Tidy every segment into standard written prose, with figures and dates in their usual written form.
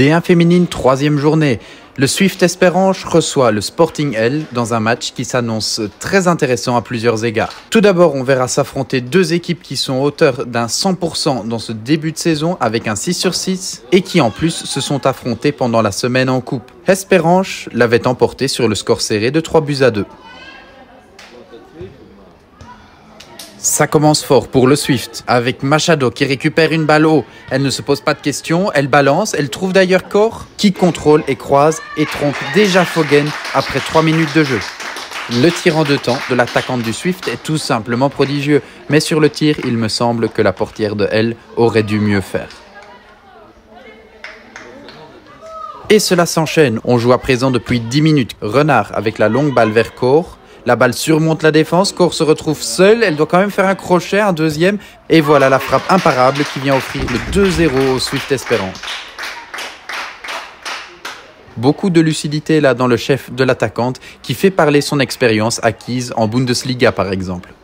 D1 féminine, 3e journée. Le Swift Esperance reçoit le Sporting L dans un match qui s'annonce très intéressant à plusieurs égards. Tout d'abord, on verra s'affronter deux équipes qui sont auteurs d'un 100% dans ce début de saison avec un 6/6 et qui en plus se sont affrontées pendant la semaine en coupe. Esperance l'avait emporté sur le score serré de 3-2. Ça commence fort pour le Swift, avec Machado qui récupère une balle haut. Elle ne se pose pas de questions, elle balance, elle trouve d'ailleurs Corr, qui contrôle et croise et trompe déjà Fogen après 3 minutes de jeu. Le tir en 2 temps de l'attaquante du Swift est tout simplement prodigieux, mais sur le tir, il me semble que la portière de L aurait dû mieux faire. Et cela s'enchaîne, on joue à présent depuis 10 minutes. Renard avec la longue balle vers Corr. La balle surmonte la défense, Corr se retrouve seule, elle doit quand même faire un crochet, un deuxième, et voilà la frappe imparable qui vient offrir le 2-0 au Swift Esperance. Beaucoup de lucidité là dans le chef de l'attaquante qui fait parler son expérience acquise en Bundesliga par exemple.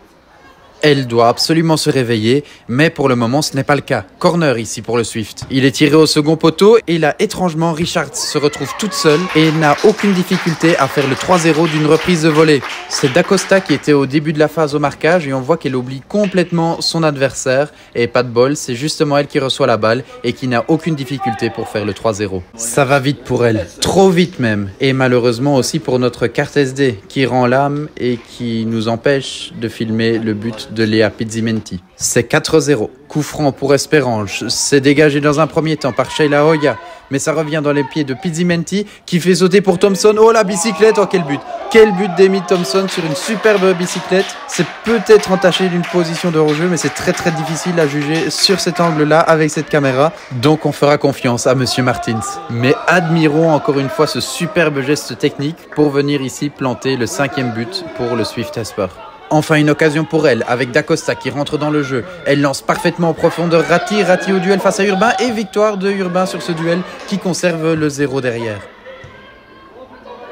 Elle doit absolument se réveiller, mais pour le moment ce n'est pas le cas. Corner ici pour le Swift. Il est tiré au second poteau et là étrangement Richards se retrouve toute seule et n'a aucune difficulté à faire le 3-0 d'une reprise de volée. C'est Dacosta qui était au début de la phase au marquage et on voit qu'elle oublie complètement son adversaire et pas de bol, c'est justement elle qui reçoit la balle et qui n'a aucune difficulté pour faire le 3-0. Ça va vite pour elle, trop vite même, et malheureusement aussi pour notre carte SD qui rend l'âme et qui nous empêche de filmer le but de Léa Pizzimenti. C'est 4-0. Coup franc pour Esperance. C'est dégagé dans un premier temps par Sheila Hoya. Mais ça revient dans les pieds de Pizzimenti qui fait sauter pour Thompson. Oh la bicyclette, oh quel but! Quel but d'Emmy Thompson sur une superbe bicyclette. C'est peut-être entaché d'une position de hors-jeu, mais c'est très difficile à juger sur cet angle-là avec cette caméra. Donc on fera confiance à Monsieur Martins. Mais admirons encore une fois ce superbe geste technique pour venir ici planter le 5e but pour le Swift Esper. Enfin une occasion pour elle, avec Dacosta qui rentre dans le jeu. Elle lance parfaitement en profondeur Ratti au duel face à Urbain et victoire de Urbain sur ce duel qui conserve le 0 derrière.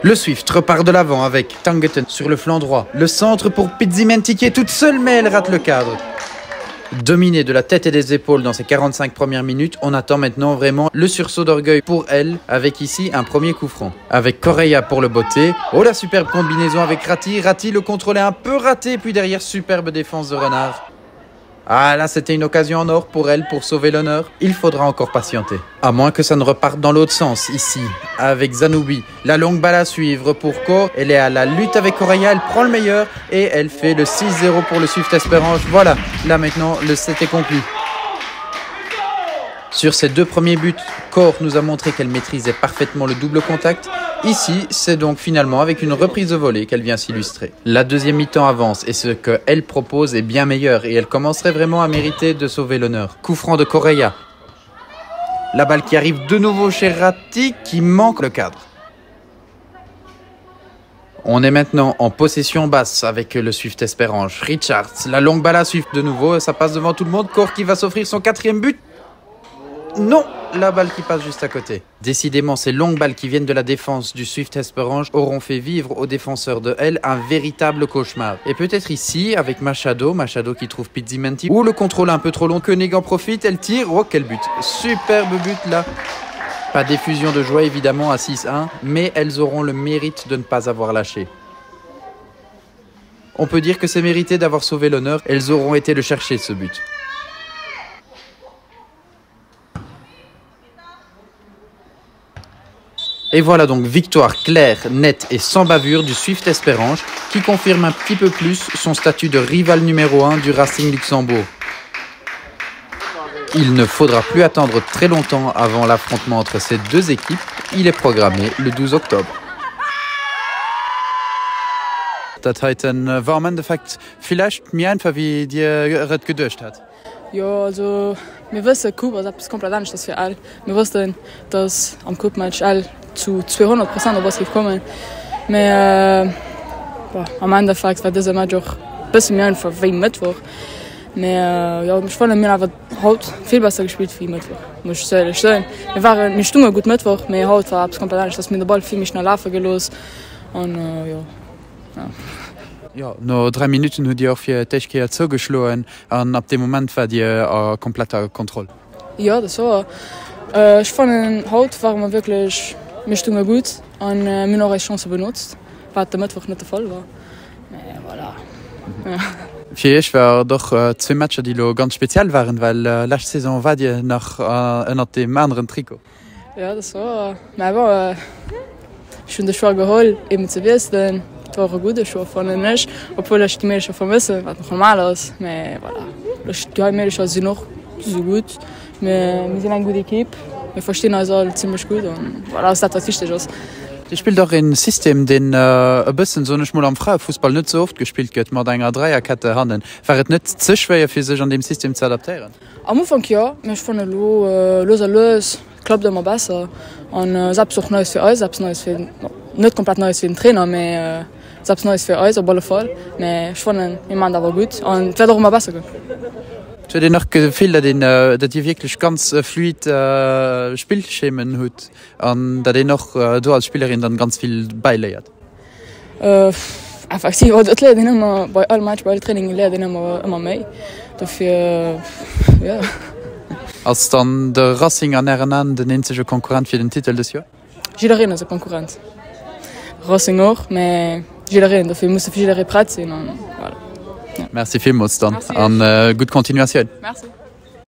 Le Swift repart de l'avant avec Tangeten sur le flanc droit. Le centre pour Pizzimenti qui est toute seule mais elle rate le cadre. Dominée de la tête et des épaules dans ces 45 premières minutes, on attend maintenant vraiment le sursaut d'orgueil pour elle, avec ici un premier coup franc. Avec Correa pour le botter. Oh la superbe combinaison avec Ratti. Ratti le contrôle est un peu raté, puis derrière superbe défense de Renard. Ah là c'était une occasion en or pour elle pour sauver l'honneur. Il faudra encore patienter. À moins que ça ne reparte dans l'autre sens ici. Avec Zanoubi. La longue balle à suivre pour Corr. Elle est à la lutte avec Correa. Elle prend le meilleur. Et elle fait le 6-0 pour le Swift Esperance. Voilà. Là maintenant le set est conclu. Sur ces 2 premiers buts, Corr nous a montré qu'elle maîtrisait parfaitement le double contact. Ici, c'est donc finalement avec une reprise de volée qu'elle vient s'illustrer. La deuxième mi-temps avance et ce qu'elle propose est bien meilleur et elle commencerait vraiment à mériter de sauver l'honneur. Coup franc de Correa. La balle qui arrive de nouveau chez Ratti qui manque le cadre. On est maintenant en possession basse avec le Swift Esperance. Richards, la longue balle à suivre de nouveau, ça passe devant tout le monde. Corr qui va s'offrir son 4e but. Non, la balle qui passe juste à côté. Décidément, ces longues balles qui viennent de la défense du Swift Esperance auront fait vivre aux défenseurs de L un véritable cauchemar. Et peut-être ici, avec Machado qui trouve Pizzimenti, ou le contrôle un peu trop long, Koenig en profite, elle tire. Oh, quel but! Superbe but là. Pas d'effusion de joie évidemment à 6-1, mais elles auront le mérite de ne pas avoir lâché. On peut dire que c'est mérité d'avoir sauvé l'honneur, elles auront été le chercher ce but. Et voilà donc victoire claire, nette et sans bavure du Swift Esperance qui confirme un petit peu plus son statut de rival numéro 1 du Racing Luxembourg. Il ne faudra plus attendre très longtemps avant l'affrontement entre ces deux équipes. Il est programmé le 12 octobre. Dat hat war im Endeffekt vielleicht mir einfach wie dir Red gedurcht hat. Ja, also wir wissen, Kuba ist etwas komplett anderes als für alle. Wir wussten, dass am Cup-Match alle zu 200% was kommen. Aber am Endeffekt war dieser Match auch ein bisschen mehr einfach wie Mittwoch. Ja, ich fand, wir haben heute viel besser gespielt wie Mittwoch. Muss ich ehrlich sagen. Wir stunden gut Mittwoch, aber heute war es komplett anders, dass wir den Ball viel mehr schnell laufen gelassen. Und ja. Ja, no 3 Minuten hat Dir auch für Techke zugeschlagen und ab dem Moment war Dir kompletter Kontrolle. Ja, das war. Ich fand heute waren wir wirklich mich gut und mir noch eine Chance benutzt, was der Mittwoch nicht der Fall war. Voilà. Ja. Für euch war doch 2 Matcher, die ganz speziell waren, weil letzte Saison war ihr nach unter dem anderen Trikot. Ja, das war. Aber schon das Schwar geholt, eben zu wissen, das war eine gute Show von den nicht, obwohl ich die Mädchen vermisse, was noch normal ist. Aber voilà. Die Mädchen sind noch so gut. Wir sind eine gute Equipe. Wir verstehen uns alle ziemlich gut und voilà, das ist das wichtig ist. Ich spiele doch ein System, den ein bisschen so nicht mal am Frauenfußball nicht so oft gespielt wird, mit einer Dreierkette handeln. Wäre es nicht zu schwer für sich an dem System zu adaptieren? Am Anfang ja, ich fand los klappt immer besser. Und selbst auch Neues für uns, selbst Neues für, nicht komplett Neues für den Trainer, aber selbst Neues für uns, auf alle Fall. Aber ich fand, wir machen das aber gut und es wird auch immer besser gehen. Ich habe noch Gefühl, dass ihr wirklich ganz fluid Spielschemen habt und dass ihr noch du als Spielerin dann ganz viel beilehrt. Effektiv, das lernt immer bei allen Matches, bei allen Trainings lernt immer mehr. Dafür, ja. Als dann der Racing an RNN den einzige Konkurrent für den Titel des Jahres? Jeder ist ein Konkurrent. Racing auch, aber jeder, dafür muss jeder bereit sein. Und, voilà. Ja. Merci vielmals dann. Merci. Und gute Continuation. Merci.